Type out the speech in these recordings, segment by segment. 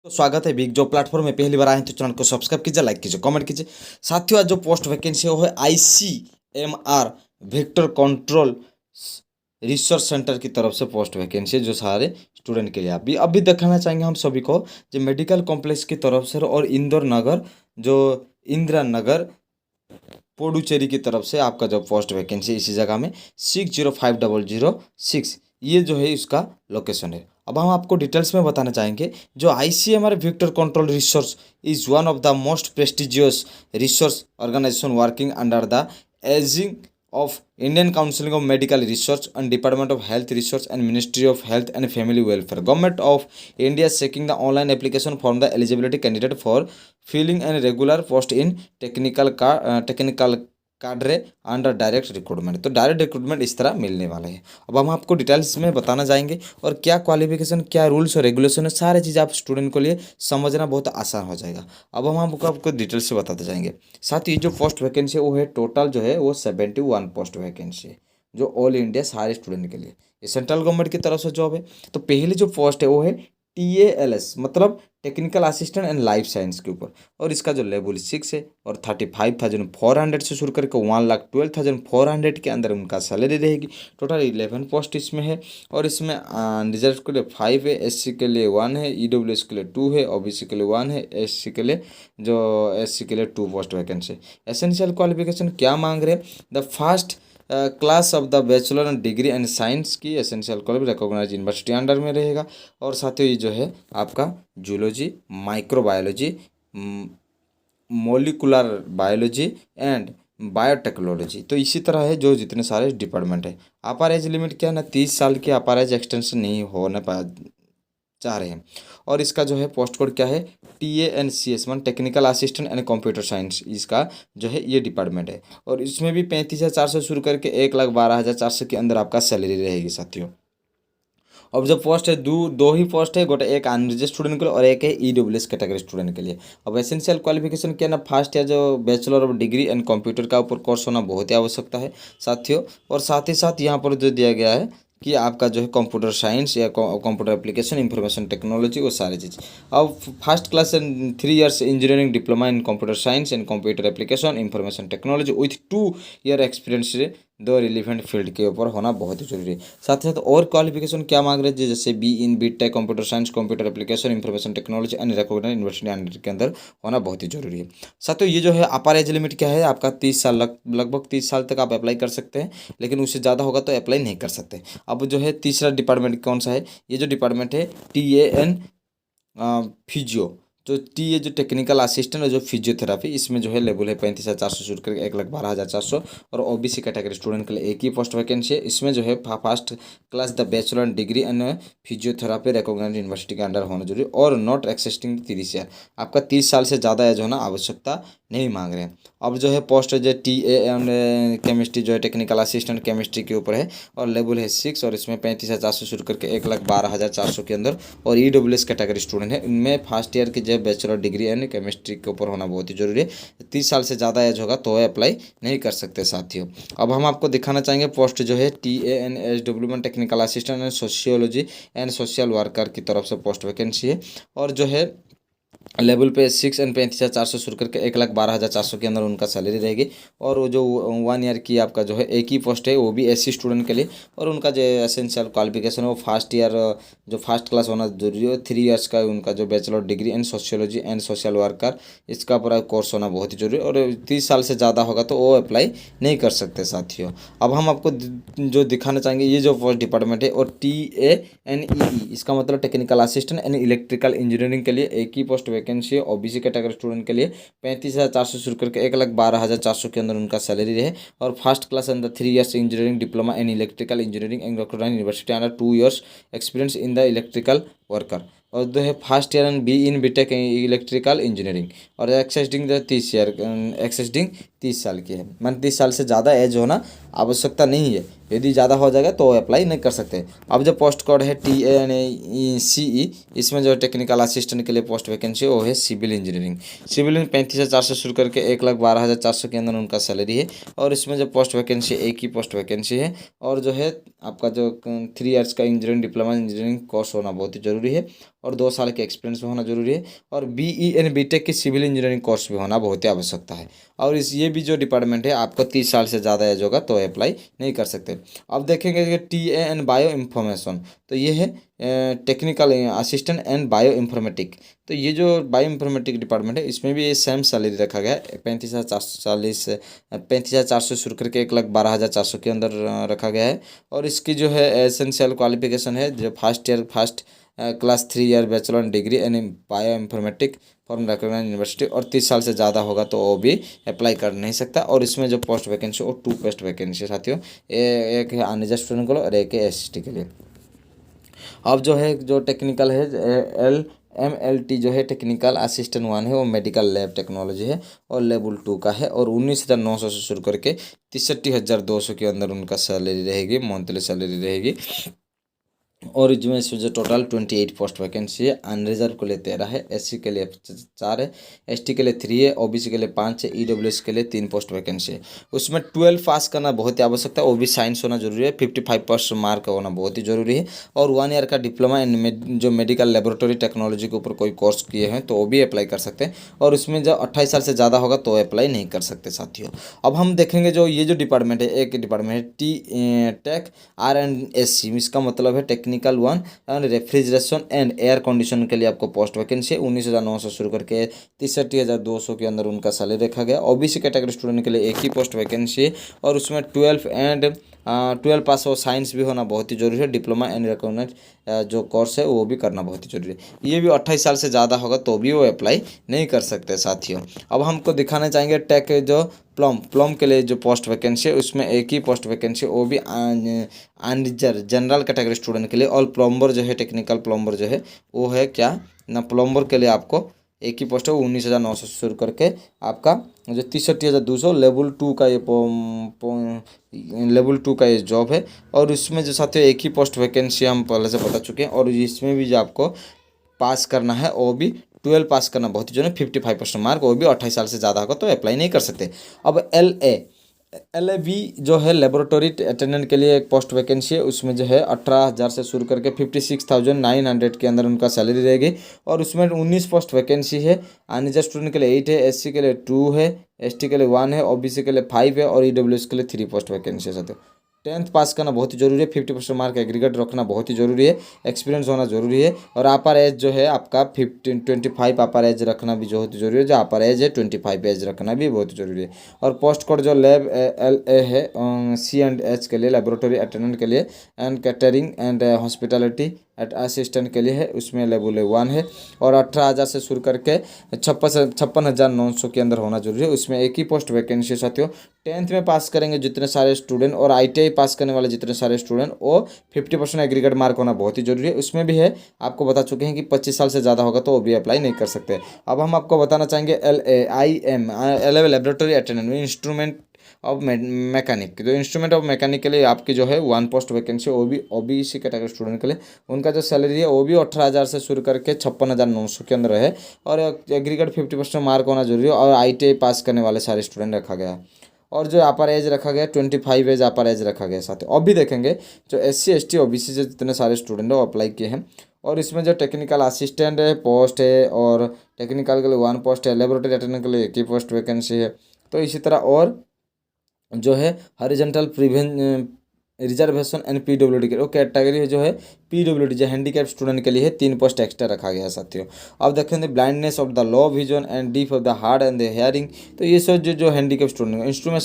तो स्वागत है बिग जॉब प्लेटफॉर्म में। पहली बार आए हैं तो चैनल को सब्सक्राइब कीजिए, लाइक कीजिए, कमेंट कीजिए। साथियों, आज जो पोस्ट वैकेंसी है वो है ICMR vector control research centre की तरफ से पोस्ट वैकेंसी है, जो सारे स्टूडेंट के लिए अभी दिखाना चाहेंगे हम सभी को। जो मेडिकल कॉम्प्लेक्स की तरफ से और इंदौर नगर, जो इंदिरा नगर पुडुचेरी की तरफ से आपका जो पोस्ट वैकेंसी इसी जगह में 605006, ये जो है इसका लोकेशन है। अब हम आपको डिटेल्स में बताना चाहेंगे। जो ICMR vector control research is one of the most prestigious research organisation working under the एजिंग of Indian Council of Medical Research and Department of Health Research and Ministry of Health and Family Welfare. Government of India is seeking the online application from the eligibility candidate for filling and regular post in technical cadre under direct recruitment. तो direct recruitment इस तरह मिलने वाला है। अब हम आपको details में बताना चाहेंगे और क्या क्वालिफिकेशन, क्या रूल्स और रेगुलेशन है, सारी चीज़ आप स्टूडेंट को लिए समझना बहुत आसान हो जाएगा। अब हम आपको डिटेल्स से बताते जाएंगे। साथ ही जो पोस्ट वैकेंसी वो है, टोटल जो है वो 71 पोस्ट वैकेंसी है, जो ऑल इंडिया सारे स्टूडेंट के लिए। ये सेंट्रल गवर्नमेंट की तरफ से जॉब है। तो पहली जो पोस्ट है वो है TALS, मतलब technical assistant and life science के ऊपर, और इसका जो लेवल 6 है और 35,400 से शुरू करके 1,12,400 के अंदर उनका सैलरी रहेगी। टोटल 11 पोस्ट इसमें है और इसमें रिजर्व के लिए 5 है, SC के लिए 1 है, EWS के लिए 2 है, OBC के लिए 1 है, SC के लिए 2 पोस्ट वैकेंसी। एसेंशियल क्वालिफिकेशन क्या मांग रहे हैं? The first class of the bachelor and degree and science की essential college recognise university under में रहेगा। और साथ ही जो है आपका zoology, microbiology, molecular biology and biotechnology. तो इसी तरह है जो जितने सारे डिपार्टमेंट है। अपर एज लिमिट क्या है ना, 30 साल की अपर एज एक्सटेंशन नहीं होने पा चाह रहे हैं। और इसका जो है पोस्ट कोड क्या है? TANCS, one technical assistant and computer science, इसका जो है ये डिपार्टमेंट है। और इसमें भी 35,400 शुरू करके 1,12,400 के अंदर आपका सैलरी रहेगी साथियों। अब जो पोस्ट है, दो ही पोस्ट है, गोटे एक अनरिजर्व स्टूडेंट के लिए और एक है EWS कैटेगरी स्टूडेंट के लिए। अब एसेंशियल क्वालिफिकेशन क्या ना, फर्स्ट ईयर जो bachelor of degree and computer का ऊपर कोर्स होना बहुत ही आवश्यकता है साथियों। और साथ ही साथ यहाँ पर जो दिया गया है कि आपका जो है कंप्यूटर साइंस या कंप्यूटर एप्लीकेशन, इंफॉर्मेशन टेक्नोलॉजी, वो सारी चीज़। अब first class and 3 years engineering diploma in computer science and computer application, information technology with 2 year experience दो रिलीवेंट फील्ड के ऊपर होना बहुत ही जरूरी है। साथ ही साथ और क्वालिफिकेशन क्या मांग रहे हैं, जैसे BTech computer science, computer application, information technology and recognised university under के अंदर होना बहुत ही जरूरी है। साथियों, ये जो है अपर एज लिमिट क्या है आपका 30 साल, लगभग 30 साल तक आप अप्लाई कर सकते हैं, लेकिन उससे ज़्यादा होगा तो अप्लाई नहीं कर सकते। अब जो है तीसरा डिपार्टमेंट कौन सा है? ये जो डिपार्टमेंट है TAN फिजियो, जो जो टेक्निकल असिस्टेंट और जो फिजियोथेरापी, इसमें जो है लेवल है 35,400 शुरू करके 1,12,400। और OBC कैटेगरी स्टूडेंट के लिए एक ही पोस्ट वैकेंसी है। इसमें जो है first class the bachelor degree and physiotherapy recognised university के अंडर होना जरूरी, और नॉट एक्सिस्टिंग 30 ईयर, आपका 30 साल से ज़्यादा एज होना आवश्यकता नहीं मांग रहे हैं। अब जो है पोस्ट जो TAN केमिस्ट्री जो है टेक्निकल असिस्टेंट केमिस्ट्री के ऊपर है और लेवल है 6, और इसमें 35,400 शुरू करके 1,12,400 के अंदर। और EWS कैटेगरी स्टूडेंट है, इनमें फर्स्ट ईयर की जो बैचलर डिग्री एंड केमिस्ट्री के ऊपर होना बहुत ही जरूरी है। 30 साल से ज़्यादा एज होगा तो अप्लाई नहीं कर सकते साथियों। अब हम आपको दिखाना चाहेंगे पोस्ट जो है TANSW में technical assistant and sociology and social worker की तरफ से पोस्ट वैकेंसी है। और जो है लेवल पे 6 एंड 35,400 शुरू करके 1,12,400 के अंदर उनका सैलरी रहेगी। और वो जो 1 ईयर की आपका जो है एक ही पोस्ट है, वो भी SC स्टूडेंट के लिए। और उनका जो एसेंशियल क्वालिफिकेशन है वो फर्स्ट ईयर जो फर्स्ट क्लास होना जरूरी है। 3 इयर्स का उनका जो bachelor degree and sociology and social worker, इसका पूरा कोर्स होना बहुत ही जरूरी है। और 30 साल से ज़्यादा होगा तो वो अप्लाई नहीं कर सकते साथियों। अब हम आपको जो दिखाना चाहेंगे, ये जो पोस्ट डिपार्टमेंट है और TANEE, इसका मतलब technical assistant and electrical engineering के लिए एक ही पोस्ट वैकेंसी है। OBC कैटेगरी स्टूडेंट के लिए 35,400 शुरू करके 1,12,400 के अंदर उनका सैलरी रहे। और first class and the 3 years engineering diploma in electrical engineering and recognised university under 2 years experience in the electrical worker. और जो है first year and in BTech electrical engineering, और एक्सिस्टिंग जो 30 ईयर एक्सिस्टिंग 30 साल की है, मान 30 साल से ज़्यादा एज होना आवश्यकता नहीं है। यदि ज़्यादा हो जाएगा तो अप्लाई नहीं कर सकते। अब जो पोस्ट कोड है TANCE, इसमें जो टेक्निकल असिस्टेंट के लिए पोस्ट वैकेंसी वो है सिविल इंजीनियरिंग। सिविल में 35,400 शुरू करके 1,12,400 के अंदर उनका सैलरी है। और इसमें जो पोस्ट वैकेंसी एक ही पोस्ट वैकेंसी है। और जो है आपका जो 3 इयर्स का इंजीनियरिंग डिप्लोमा इंजीनियरिंग कोर्स होना बहुत ही जरूरी है। और 2 साल के एक्सपीरियंस भी होना जरूरी है, और BE एंड BTech की सिविल इंजीनियरिंग कोर्स भी होना बहुत ही आवश्यकता है। और ये भी जो डिपार्टमेंट है आपको 30 साल से ज़्यादा एज होगा तो अप्लाई नहीं कर सकते। अब देखेंगे कि TA एंड बायो इंफॉर्मेशन, तो ये है technical assistant and bio informatic. तो ये जो बायो इंफॉर्मेटिक डिपार्टमेंट है इसमें भी ये सेम सैलरी रखा गया है, 35,440 शुरू करके 1,12,400 के अंदर रखा गया है। और इसकी जो है एसेंशियल क्वालिफिकेशन है जो first class 3 year bachelor degree and bioinformatic form recognised university, और 30 साल से ज़्यादा होगा तो वो भी अप्लाई कर नहीं सकता। और इसमें जो पोस्ट वैकेंसी वो 2 पोस्ट वैकेंसी साथियों, एक है अनरिजर्व स्टूडेंट के लिए और एक है ST के लिए। अब जो है जो टेक्निकल है MLT जो है टेक्निकल असिस्टेंट 1 है, वो मेडिकल लैब टेक्नोलॉजी है और लेवल 2 का है, और 19,900 से शुरू करके 63,200 के अंदर उनका सैलरी रहेगी, मंथली सैलरी रहेगी। और इसमें जो टोटल 28 पोस्ट वैकेंसी है, अनरिजर्व के लिए 13 है, SC के लिए 4 है, ST के लिए 3 है, OBC के लिए 5 है, EWS के लिए 3 पोस्ट वैकेंसी है। उसमें 12 पास करना बहुत ही आवश्यकता है, वो भी साइंस होना जरूरी है, 55% मार्क होना बहुत ही जरूरी है, और 1 ईयर का डिप्लोमा इन जो मेडिकल लेबोरेटरी टेक्नोलॉजी के ऊपर कोई कोर्स किए हैं तो वो भी अप्लाई कर सकते हैं। और उसमें जब 28 साल से ज़्यादा होगा तो अप्लाई नहीं कर सकते साथियों। अब हम देखेंगे जो ये जो डिपार्टमेंट है, एक डिपार्टमेंट है टेक R&SC, इसका मतलब है technical 1 and refrigeration and air condition के लिए आपको पोस्ट वैकेंसी है, 19,900 शुरू करके 63,200 के अंदर उनका सैलरी रखा गया। OBC कैटेगरी स्टूडेंट के लिए एक ही पोस्ट वैकेंसी है, और उसमें 12 पास हो साइंस भी होना बहुत ही जरूरी है, डिप्लोमा एंड रिकॉग्नाइज्ड जो कोर्स है वो भी करना बहुत ही जरूरी है। ये भी 28 साल से ज़्यादा होगा तो भी वो अप्लाई नहीं कर सकते साथियों। अब हमको दिखाना चाहेंगे टेक जो प्लम के लिए जो पोस्ट वैकेंसी है उसमें एक ही पोस्ट वैकेंसी, वो भी जनरल कैटेगरी स्टूडेंट के लिए। और प्लम्बर जो है टेक्निकल प्लम्बर जो है वो है क्या ना, प्लम्बर के लिए आपको एक ही पोस्ट है, 19,900 से शुरू करके आपका जो 63,200 लेवल टू का ये जॉब है। और इसमें जो साथियों एक ही पोस्ट वैकेंसी हम पहले से बता चुके हैं, और इसमें भी जो आपको पास करना है वो भी 12 पास करना बहुत ही जरूरी है, 55% मार्क, वो भी 28 साल से ज़्यादा होगा तो अप्लाई नहीं कर सकते। अब LAB जो है लेबोरेटरी अटेंडेंट के लिए एक पोस्ट वैकेंसी है, उसमें जो है 18,000 से शुरू करके 56,900 के अंदर उनका सैलरी रहेगी। और उसमें 19 पोस्ट वैकेंसी है, अनरिजर्व स्टूडेंट के लिए 8 है, SC के लिए 2 है, ST के लिए 1 है, OBC के लिए 5 है, और EWS के लिए 3 पोस्ट वैकेंसी है साथियों। 10th पास करना बहुत ही जरूरी है, 50% मार्क एग्रीगेट रखना बहुत ही जरूरी है, एक्सपीरियंस होना जरूरी है, और अपर एज जो है आपका 25 अपर एज रखना भी बहुत जरूरी है, जो अपर एज है 25 एज रखना भी बहुत जरूरी है। और पोस्ट कोड जो लैब LA है C&H के लिए लेबोरेटरी अटेंडेंट के लिए, and catering and hospitality assistant के लिए है, उसमें लेवल 1 है, और 18,000 से शुरू करके 56,900 के अंदर होना जरूरी है, उसमें एक ही पोस्ट वैकेंसी साथियों। 10th में पास करेंगे जितने सारे स्टूडेंट और ITI पास करने वाले जितने सारे स्टूडेंट, वो 50% एग्रीगेट मार्क होना बहुत ही जरूरी है, उसमें भी है। आपको बता चुके हैं कि 25 साल से ज़्यादा होगा तो वो भी अप्लाई नहीं कर सकते। अब हम आपको बताना चाहेंगे LAIM laboratory attendant instrument of mechanic, जो इंस्ट्रूमेंट ऑफ मैकेनिक के लिए आपकी जो है 1 पोस्ट वैकेंसी, वो भी OBC कैटेगरी स्टूडेंट के लिए, उनका जो सैलरी है वो भी 18,000 से शुरू करके 56,900 के अंदर है, और एग्रीगेट 50% मार्क होना जरूरी है, और ITI पास करने वाले सारे स्टूडेंट रखा गया। और जो अपर एज रखा गया 25 एज अपर एज रखा गया साथ ही। अब भी देखेंगे जो SC ST OBC से जितने सारे स्टूडेंट हैं वो अप्लाई किए हैं। और इसमें जो टेक्निकल असिस्टेंट है पोस्ट है, और टेक्निकल के लिए 1 पोस्ट है, लेबोरेटरी अटेंडेंट के लिए एक ही पोस्ट वैकेंसी है। तो इसी तरह और जो है हॉरिजॉन्टल रिजर्वेशन एंड PWD के वो कैटेगरी है जो है PWD जो हैंडीकैप स्टूडेंट के लिए है, 3 पोस्ट एक्स्ट्रा रखा गया है साथियों। अब देखेंगे blindness of the low vision and deaf of the hard and the hearing, तो ये सब जो handicap student instrument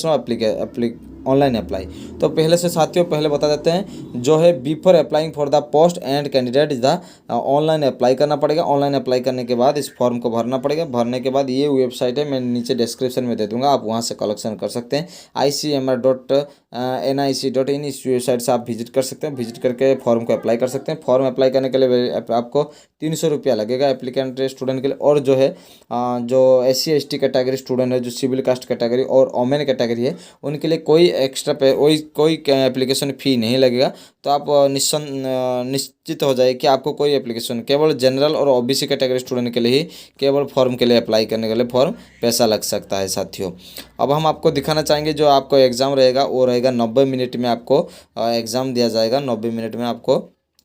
online apply. तो पहले से साथियों पहले बता देते हैं जो है before applying for the post and candidate is the online apply करना पड़ेगा। ऑनलाइन अप्लाई करने के बाद इस फॉर्म को भरना पड़ेगा, भरने के बाद ये वेबसाइट है, मैं नीचे डिस्क्रिप्शन में दे दूंगा, आप वहाँ से कलेक्शन कर सकते हैं। ICMR.nic.in इस वेबसाइट से आप विजिट कर सकते हैं, विजिट करके फॉर्म को अप्लाई कर सकते हैं। फॉर्म अप्लाई करने के लिए आपको 300 रुपया लगेगा एप्लीकेंट स्टूडेंट के लिए। और जो है जो SC ST कैटेगरी स्टूडेंट है, जो सिविल कास्ट कैटेगरी और ओमेन कैटेगरी है, उनके लिए कोई एक्स्ट्रा कोई एप्लीकेशन फ़ी नहीं लगेगा। तो आप निश्चित हो जाए कि आपको कोई एप्लीकेशन, केवल जनरल और OBC कैटेगरी स्टूडेंट के लिए ही केवल फॉर्म के लिए अप्लाई करने के लिए फॉर्म पैसा लग सकता है साथियों। अब हम आपको दिखाना चाहेंगे जो आपको एग्ज़ाम रहेगा वो रहेगा 90 मिनट में आपको एग्ज़ाम दिया जाएगा। 90 मिनट में आपको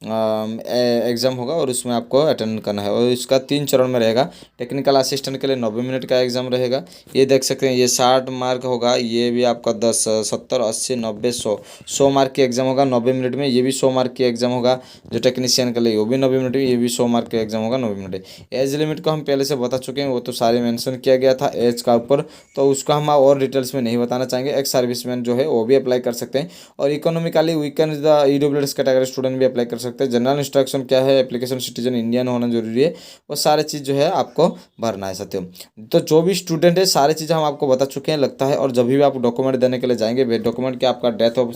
एग्ज़ाम होगा और उसमें आपको अटेंड करना है और इसका 3 चरण में रहेगा। टेक्निकल असिस्टेंट के लिए 90 मिनट का एग्ज़ाम रहेगा। ये देख सकते हैं, ये 60 मार्क होगा, ये भी आपका 10, 70, 80, 90, 100 मार्क की एग्ज़ाम होगा 90 मिनट में। ये भी 100 मार्क की एग्ज़ाम होगा जो टेक्नीशियन के लिए, वो भी 90 मिनट में, ये भी 100 मार्क का एग्ज़ाम होगा 90 मिनट। एज लिमिट को हम पहले से बता चुके हैं, वो तो सारे मेंशन किया गया था एज का ऊपर, तो उसको हम और डिटेल्स में नहीं बताना चाहेंगे। एक सर्विसमैन जो है वो भी अप्लाई कर सकते हैं और economically weekend EWS category student भी अप्लाई कर सकते हैं। जनरल इंस्ट्रक्शन क्या है, एप्लीकेशन सिटीजन इंडियन होना जरूरी है, वो सारे चीज़ जो है आपको भरना है साथियों। तो जो भी स्टूडेंट है सारी चीज़ें हम आपको बता चुके हैं लगता है। और जब भी आप डॉक्यूमेंट देने के लिए जाएंगे, वे डॉक्यूमेंट क्या आपका डेथ ऑफ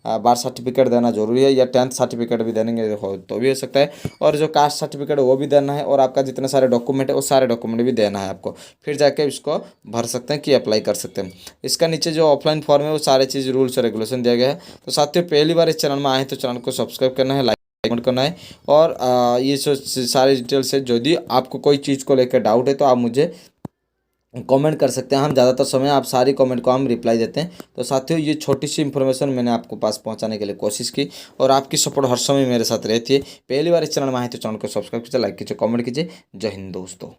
बर्थ सर्टिफिकेट देना जरूरी है या 10th सर्टिफिकेट भी देंगे हो तो भी हो सकता है, और जो कास्ट सर्टिफिकेट वो भी देना है, और आपका जितने सारे डॉक्यूमेंट है वो सारे डॉक्यूमेंट भी देना है आपको, फिर जाके इसको भर सकते हैं कि अप्लाई कर सकते हैं। इसका नीचे जो ऑफलाइन फॉर्म है वो सारे चीज़ रूल्स और रेगुलेशन दिया गया है। तो साथियों, पहली बार इस चैनल में आए तो चैनल को सब्सक्राइब करना है, लाइक कमेंट करना है, और ये जो सारे डिटेल्स है, यदि आपको कोई चीज़ को लेकर डाउट है तो आप मुझे कमेंट कर सकते हैं। हम ज़्यादातर समय आप सारी कमेंट को हम रिप्लाई देते हैं। तो साथियों, ये छोटी सी इन्फॉर्मेशन मैंने आपको पास पहुंचाने के लिए कोशिश की, और आपकी सपोर्ट हर समय मेरे साथ रहती है। पहली बार इस चैनल में आए तो चैनल को सब्सक्राइब कीजिए, लाइक कीजिए, कमेंट कीजिए। जय हिंद दोस्तों।